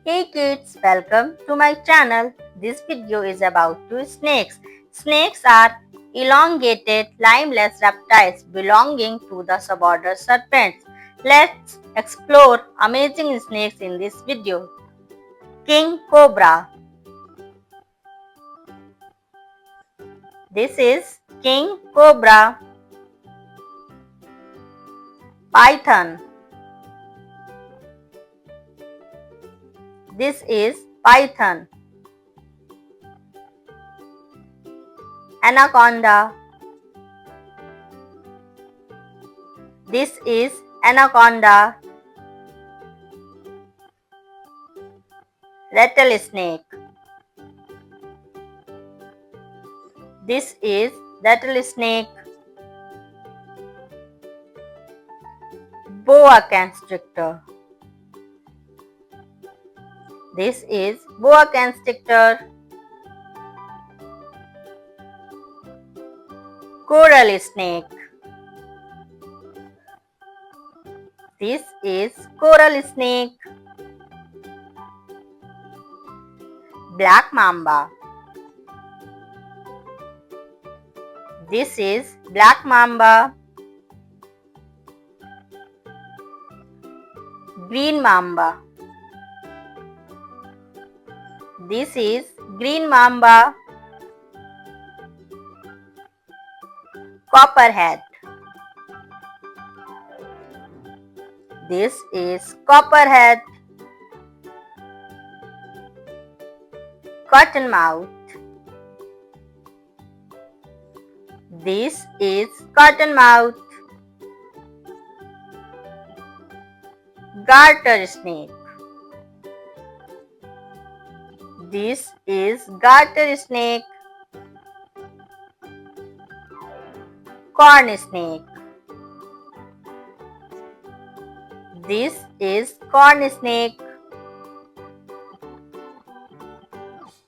Hey kids, welcome to my channel. This video is about two snakes. Snakes are elongated, limeless reptiles belonging to the suborder serpents. Let's explore amazing snakes in this video. King Cobra. This is King Cobra. Python. This is Python. Anaconda. This is Anaconda. Rattlesnake. This is Rattlesnake. Boa Constrictor. This is Boa Constrictor. Coral snake. This is coral snake. Black Mamba. This is Black Mamba. Green Mamba. This is Green Mamba. Copperhead. This is Copperhead. Cottonmouth. This is Cottonmouth. Garter Snake. This is Garter Snake. Corn Snake. This is Corn Snake.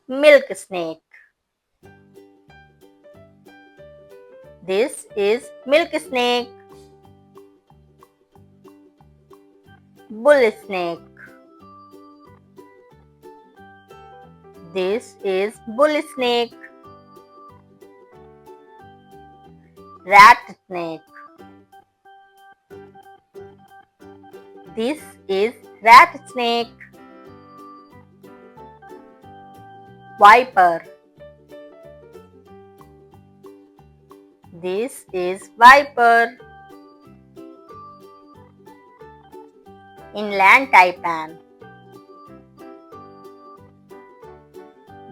Milk Snake. This is Milk Snake. Bull Snake. This is Bull Snake. Rattlesnake. This is Rattlesnake. Viper. This is Viper. Inlandtaipan.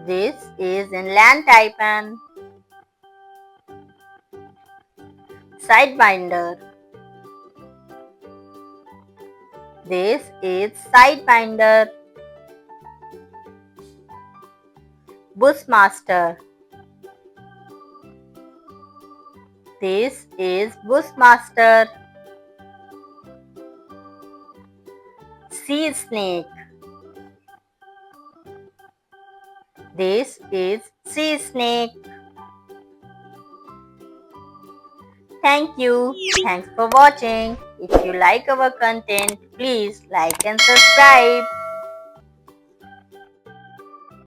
This is Inlandtaipan. Sidewinder. This is Sidewinder. Bushmaster. This is Bushmaster. Sea snake. This is sea snake. Thank you. Thanks for watching. If you like our content, please like and subscribe.